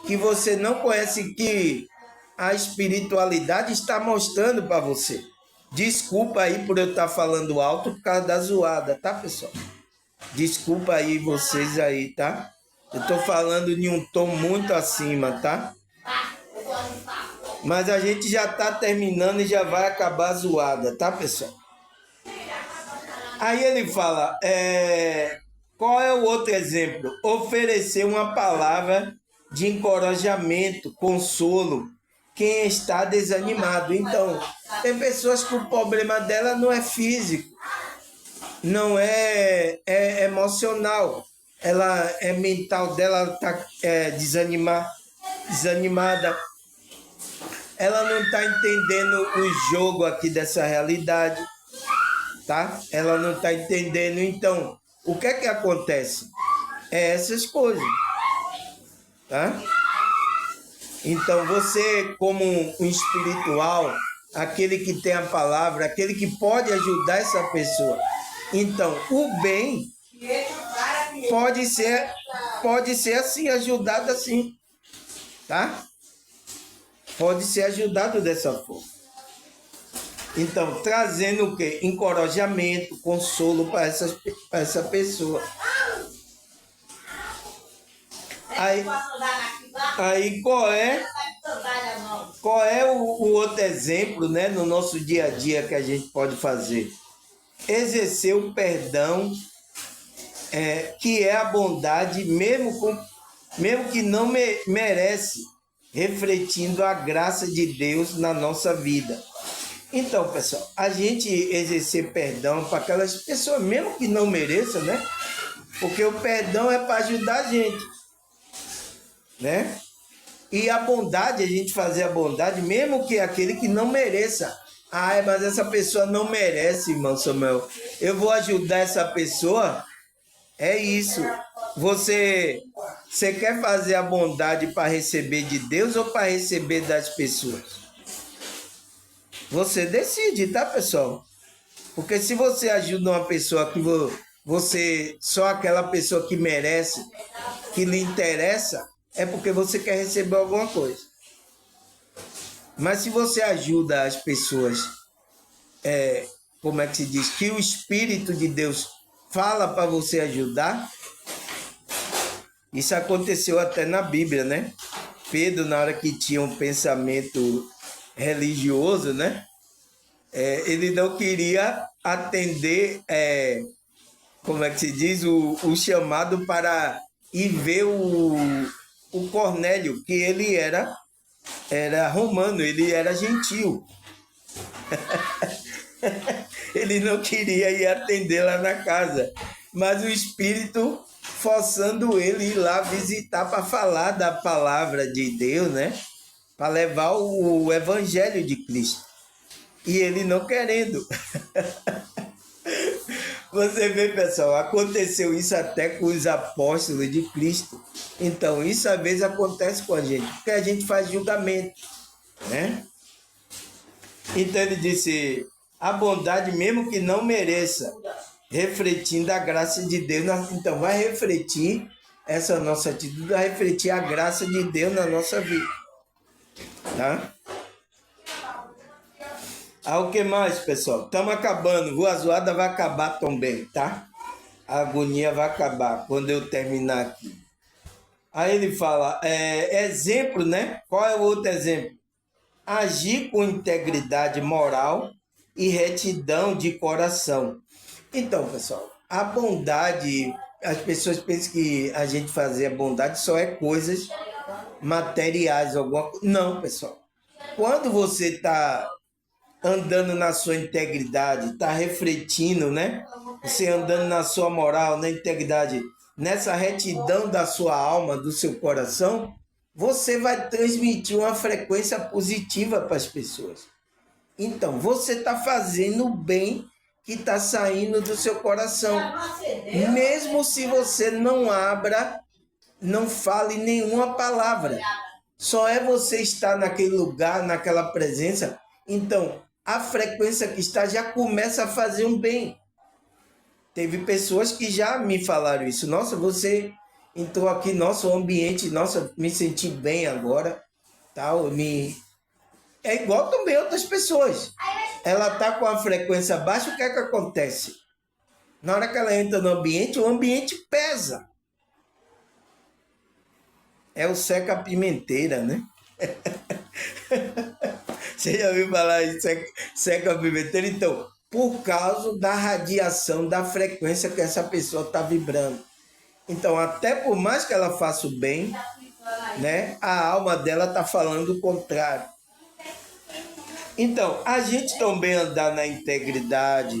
que você não conhece, que a espiritualidade está mostrando para você. Desculpa aí por eu estar falando alto por causa da zoada, tá, pessoal? Desculpa aí vocês aí, tá? Eu tô falando em um tom muito acima, tá? Mas a gente já tá terminando e já vai acabar a zoada, tá, pessoal? Aí ele fala, qual é o outro exemplo? Oferecer uma palavra de encorajamento, consolo, quem está desanimado. Então, tem pessoas que o problema dela não é físico, não é emocional, ela é mental dela, está desanimada. Ela não está entendendo o jogo aqui dessa realidade, tá? Ela não está entendendo. Então, o que é que acontece? Essas coisas, tá? Então, você como um espiritual, aquele que tem a palavra, aquele que pode ajudar essa pessoa. Então, o bem pode ser assim, ajudado assim, tá? Pode ser ajudado dessa forma. Então, trazendo o quê? Encorajamento, consolo para essa pessoa. Aí qual é o outro exemplo, né, no nosso dia a dia que a gente pode fazer? Exercer o perdão, que é a bondade, mesmo que não merece, refletindo a graça de Deus na nossa vida. Então, pessoal, a gente exercer perdão para aquelas pessoas, mesmo que não mereçam, né? Porque o perdão é para ajudar a gente, né? E a bondade, a gente fazer a bondade, mesmo que aquele que não mereça. Ah, mas essa pessoa não merece, irmão Samuel. Eu vou ajudar essa pessoa. É isso. Você quer fazer a bondade para receber de Deus ou para receber das pessoas? Você decide, tá, pessoal? Porque se você ajuda uma pessoa que você, só aquela pessoa que merece, que lhe interessa, é porque você quer receber alguma coisa. Mas se você ajuda as pessoas, como é que se diz? Que o Espírito de Deus fala para você ajudar. Isso aconteceu até na Bíblia, né? Pedro, na hora que tinha um pensamento religioso, né? Ele não queria atender, como é que se diz? O chamado para ir ver o Cornélio, que ele era romano, ele era gentil. Ele não queria ir atender lá na casa, mas o Espírito forçando ele ir lá visitar para falar da palavra de Deus, né? Para levar o evangelho de Cristo. E ele não querendo. Você vê, pessoal, aconteceu isso até com os apóstolos de Cristo. Então, isso às vezes acontece com a gente, porque a gente faz julgamento, né? Então ele disse, a bondade mesmo que não mereça, refletindo a graça de Deus. Então vai refletir essa nossa atitude, vai refletir a graça de Deus na nossa vida. Tá? O que mais, pessoal? Estamos acabando. A zoada vai acabar também, tá? A agonia vai acabar quando eu terminar aqui. Aí ele fala, exemplo, né? Qual é o outro exemplo? Agir com integridade moral e retidão de coração. Então, pessoal, a bondade, as pessoas pensam que a gente fazer a bondade só é coisas materiais, alguma coisa. Não, pessoal. Quando você está andando na sua integridade, está refletindo, né? Você andando na sua moral, na integridade, nessa retidão da sua alma, do seu coração, você vai transmitir uma frequência positiva para as pessoas. Então, você está fazendo o bem que está saindo do seu coração. Mesmo se você não abra, não fale nenhuma palavra. Só é você estar naquele lugar, naquela presença. Então, a frequência que está já começa a fazer um bem. Teve pessoas que já me falaram isso. Nossa, você entrou aqui, nosso ambiente, nossa, me senti bem agora. Tal, É igual também outras pessoas. Ela está com a frequência baixa, o que é que acontece? Na hora que ela entra no ambiente, o ambiente pesa. É o seca-pimenteira, né? Você já ouviu falar em seca-pimenteira? Então, por causa da radiação, da frequência que essa pessoa está vibrando. Então, até por mais que ela faça o bem, né, a alma dela está falando o contrário. Então, a gente também andar na integridade,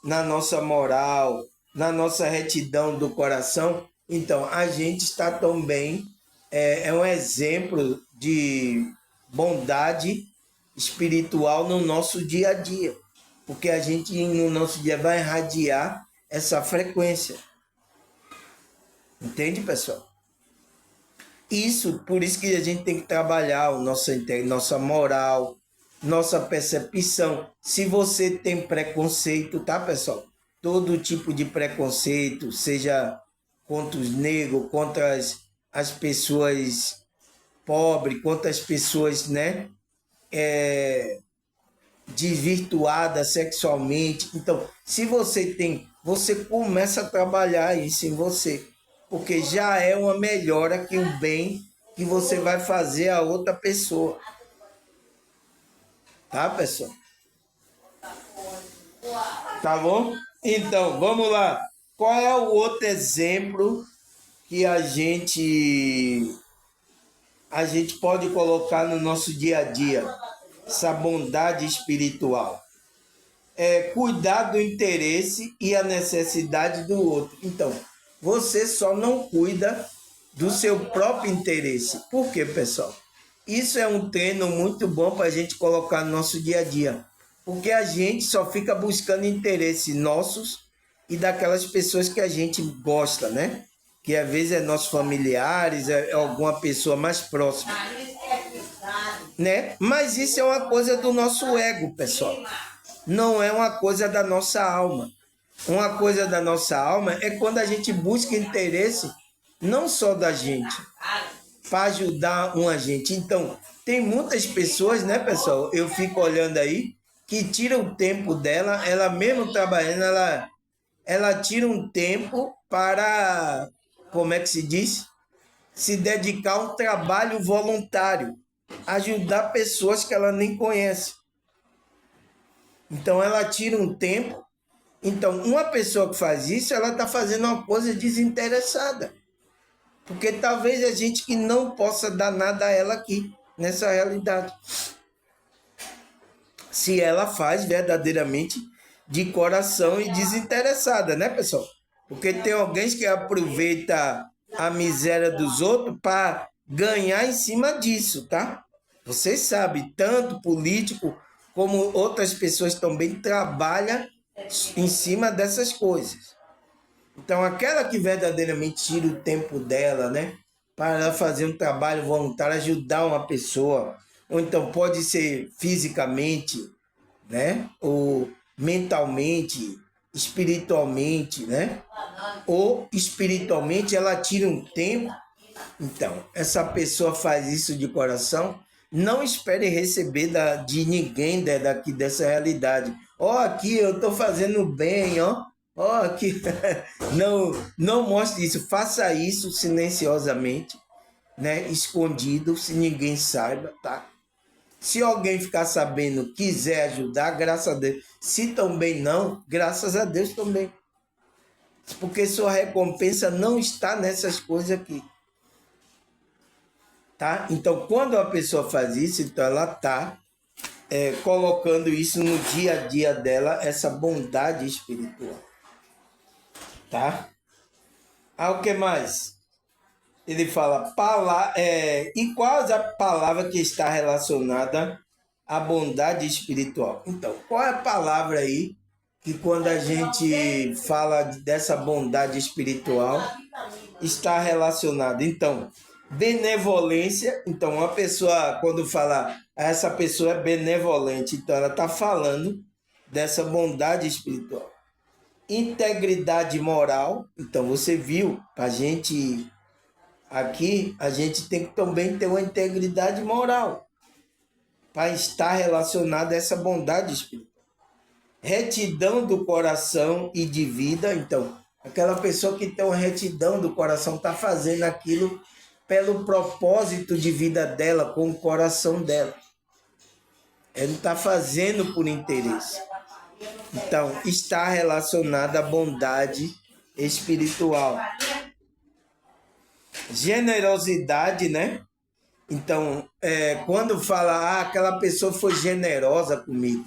na nossa moral, na nossa retidão do coração, então a gente está também, é um exemplo de bondade espiritual no nosso dia a dia, porque a gente no nosso dia vai irradiar essa frequência. Entende, pessoal? Por isso que a gente tem que trabalhar nossa moral, nossa percepção. Se você tem preconceito, tá, pessoal? Todo tipo de preconceito, seja contra os negros, contra as pessoas pobres, contra as pessoas, né, desvirtuada sexualmente. Então, se você tem, você começa a trabalhar isso em você, porque já é uma melhora que o bem que você vai fazer a outra pessoa. Tá, pessoal? Tá bom? Então, vamos lá. Qual é o outro exemplo que a gente pode colocar no nosso dia a dia? Essa bondade espiritual. É cuidar do interesse e a necessidade do outro. Então, você só não cuida do seu próprio interesse. Por quê, pessoal? Isso é um treino muito bom para a gente colocar no nosso dia a dia. Porque a gente só fica buscando interesses nossos e daquelas pessoas que a gente gosta, né? Que às vezes é nossos familiares, é alguma pessoa mais próxima. Né? Mas isso é uma coisa do nosso ego, pessoal. Não é uma coisa da nossa alma. Uma coisa da nossa alma é quando a gente busca interesse não só da gente, para ajudar uma gente. Então, tem muitas pessoas, né, pessoal? Eu fico olhando aí, que tiram o tempo dela, ela mesmo trabalhando, ela tira um tempo para, como é que se diz? Se dedicar a um trabalho voluntário, ajudar pessoas que ela nem conhece. Então, ela tira um tempo. Então, uma pessoa que faz isso, ela está fazendo uma coisa desinteressada. Porque talvez a gente que não possa dar nada a ela aqui, nessa realidade. Se ela faz verdadeiramente de coração e desinteressada, né, pessoal? Porque tem alguém que aproveita a miséria dos outros para ganhar em cima disso, tá? Vocês sabem, tanto político como outras pessoas também trabalham em cima dessas coisas. Então, aquela que verdadeiramente tira o tempo dela, né, para fazer um trabalho voluntário, ajudar uma pessoa, ou então pode ser fisicamente, né, ou mentalmente, espiritualmente, né, ou espiritualmente ela tira um tempo. Então, essa pessoa faz isso de coração, não espere receber de ninguém daqui dessa realidade. Ó, aqui eu estou fazendo bem, ó. Ó, aqui. Não mostre isso. Faça isso silenciosamente, né? Escondido, se ninguém saiba, tá? Se alguém ficar sabendo, quiser ajudar, graças a Deus. Se também não, graças a Deus também. Porque sua recompensa não está nessas coisas aqui. Tá? Então, quando a pessoa faz isso, então ela está colocando isso no dia a dia dela, essa bondade espiritual. Tá? O que mais? Ele fala, e qual é a palavra que está relacionada à bondade espiritual? Então, qual é a palavra aí que quando a gente fala dessa bondade espiritual está relacionada? Então, benevolência. Então, uma pessoa, quando fala, essa pessoa é benevolente, então ela está falando dessa bondade espiritual. Integridade moral. Então, você viu, a gente aqui, a gente tem que também ter uma integridade moral para estar relacionado a essa bondade espiritual. Retidão do coração e de vida. Então, aquela pessoa que tem uma retidão do coração está fazendo aquilo pelo propósito de vida dela, com o coração dela. Ela não está fazendo por interesse. Então, está relacionada à bondade espiritual. Generosidade, né? Então, quando fala, aquela pessoa foi generosa comigo.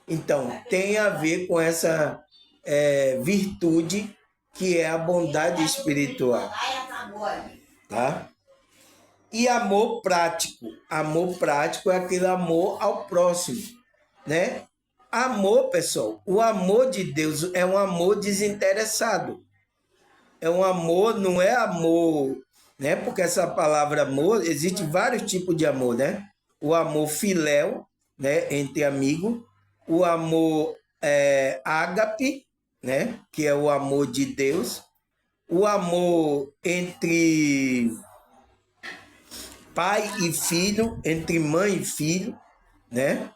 Então, tem a ver com essa virtude que é a bondade espiritual. Tá? E amor prático. Amor prático é aquele amor ao próximo, né? Amor, pessoal, o amor de Deus é um amor desinteressado. É um amor, não é amor, né? Porque essa palavra amor, existe vários tipos de amor, né? O amor filéu, né? Entre amigos. O amor ágape, né? Que é o amor de Deus. O amor entre pai e filho, entre mãe e filho, né?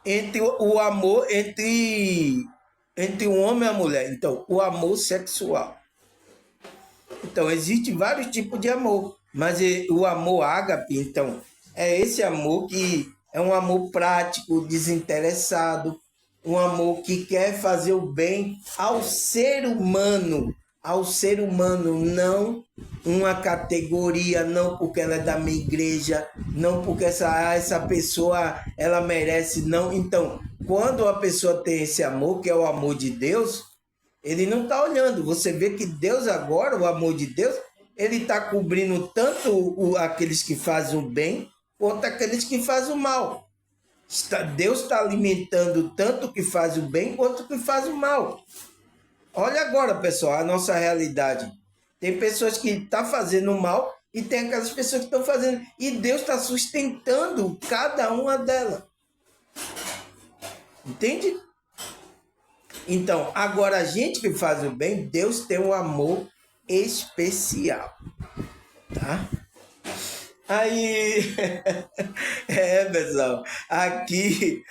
entre o amor entre o homem e a mulher. Então, o amor sexual. Então, existem vários tipos de amor, mas o amor ágape, então, é esse amor que é um amor prático, desinteressado, um amor que quer fazer o bem ao ser humano, não uma categoria, não porque ela é da minha igreja, não porque essa pessoa ela merece, não. Então, quando a pessoa tem esse amor, que é o amor de Deus, ele não está olhando. Você vê que Deus agora, o amor de Deus, ele está cobrindo tanto aqueles que fazem o bem, quanto aqueles que fazem o mal. Deus está alimentando tanto o que faz o bem, quanto o que faz o mal. Olha agora, pessoal, a nossa realidade. Tem pessoas que estão fazendo mal e tem aquelas pessoas que estão fazendo. E Deus está sustentando cada uma delas. Entende? Então, agora a gente que faz o bem, Deus tem um amor especial, tá? Aí, pessoal, aqui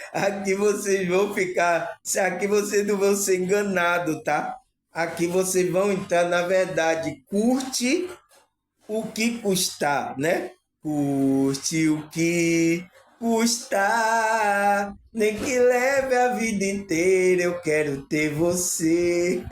vocês vão ficar, aqui vocês não vão ser enganados, tá? Aqui vocês vão entrar na verdade, curte o que custar, né? Curte o que custar, nem que leve a vida inteira, eu quero ter você.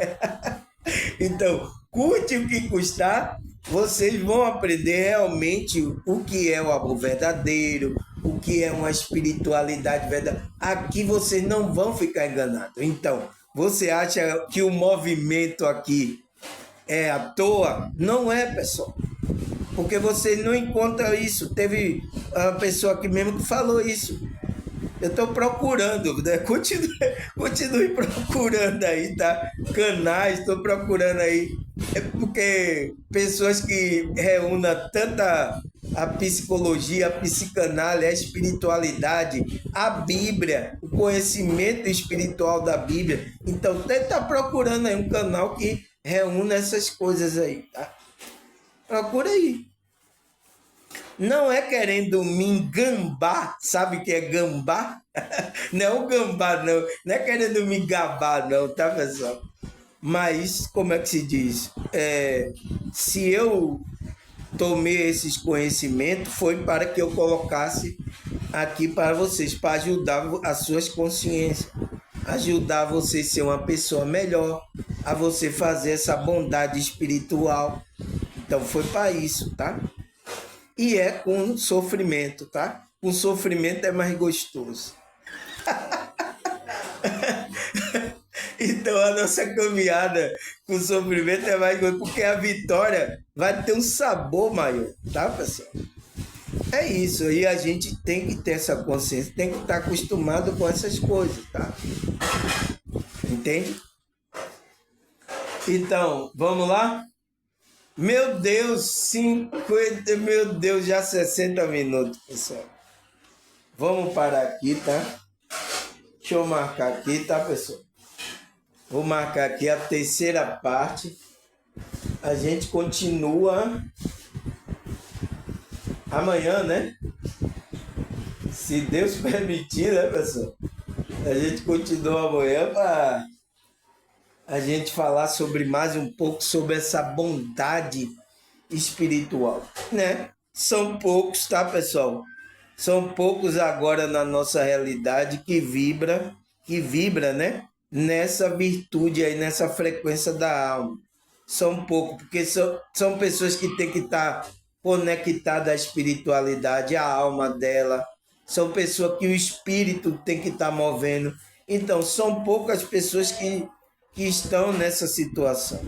Então, curte o que custar, vocês vão aprender realmente o que é o amor verdadeiro, o que é uma espiritualidade verdadeira. Aqui vocês não vão ficar enganados. Então, você acha que o movimento aqui é à toa? Não é, pessoal. Porque você não encontra isso. Teve uma pessoa aqui mesmo que falou isso. Eu estou procurando, né? Continue procurando aí, tá? Canais, estou procurando aí. É porque pessoas que reúnam tanta a psicologia, a psicanálise, a espiritualidade, a Bíblia, o conhecimento espiritual da Bíblia. Então, tenta procurando aí um canal que reúna essas coisas aí, tá? Procura aí. Não é querendo me engambar, sabe o que é gambar? Não é o gambá, não. Não é querendo me gabar, não, tá, pessoal? Mas, como é que se diz? Se eu tomei esses conhecimentos, foi para que eu colocasse aqui para vocês, para ajudar as suas consciências, ajudar você a ser uma pessoa melhor, a você fazer essa bondade espiritual. Então, foi para isso, tá? E é com sofrimento, tá? Com sofrimento é mais gostoso. Então a nossa caminhada com sofrimento é mais gostoso, porque a vitória vai ter um sabor maior, tá, pessoal? É isso, e a gente tem que ter essa consciência, tem que estar acostumado com essas coisas, tá? Entende? Então, vamos lá? Meu Deus, 50, meu Deus, já 60 minutos, pessoal. Vamos parar aqui, tá? Deixa eu marcar aqui, tá, pessoal? Vou marcar aqui a terceira parte. A gente continua amanhã, né? Se Deus permitir, né, pessoal? A gente continua amanhã para a gente falar sobre mais um pouco sobre essa bondade espiritual, né? São poucos, tá, pessoal? São poucos agora na nossa realidade que vibra, né? Nessa virtude aí, nessa frequência da alma. São poucos, porque são pessoas que têm que estar conectadas à espiritualidade, à alma dela. São pessoas que o espírito tem que estar movendo. Então, são poucas pessoas que estão nessa situação.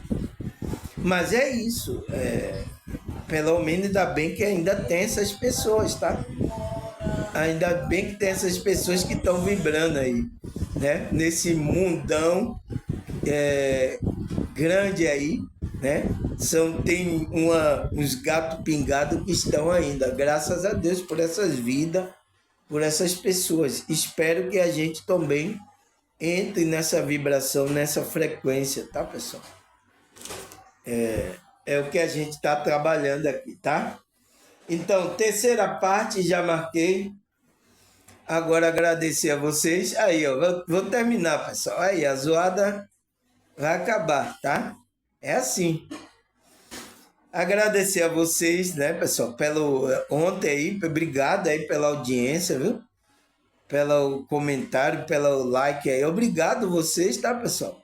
Mas é isso. Pelo menos ainda bem que ainda tem essas pessoas, tá? Ainda bem que tem essas pessoas que estão vibrando aí, né? Nesse mundão grande aí, né? Tem uns gatos pingados que estão ainda. Graças a Deus por essas vidas, por essas pessoas. Espero que a gente também entre nessa vibração, nessa frequência, tá, pessoal? É o que a gente está trabalhando aqui, tá? Então, terceira parte, já marquei. Agora agradecer a vocês. Aí, ó, vou terminar, pessoal. Aí, a zoada vai acabar, tá? É assim. Agradecer a vocês, né, pessoal, pelo ontem aí, obrigado aí pela audiência, viu? Pelo comentário, pelo like aí. Obrigado vocês, tá, pessoal?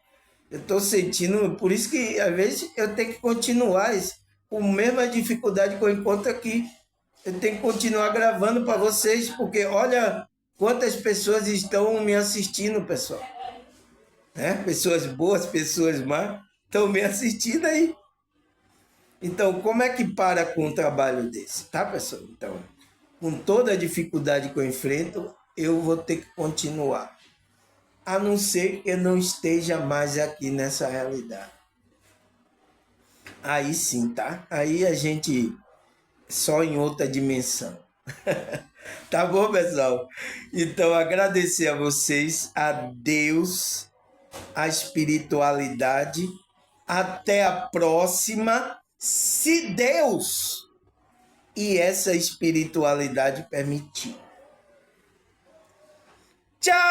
Eu tô sentindo, por isso que às vezes eu tenho que continuar com a mesma dificuldade que eu encontro aqui. Eu tenho que continuar gravando para vocês, porque olha quantas pessoas estão me assistindo, pessoal. Né? Pessoas boas, pessoas más, estão me assistindo aí. Então, como é que para com um trabalho desse, tá, pessoal? Então, com toda a dificuldade que eu enfrento, eu vou ter que continuar. A não ser que eu não esteja mais aqui nessa realidade. Aí sim, tá? Aí a gente só em outra dimensão. Tá bom, pessoal? Então, agradecer a vocês, a Deus, a espiritualidade. Até a próxima, se Deus e essa espiritualidade permitir. Tchau!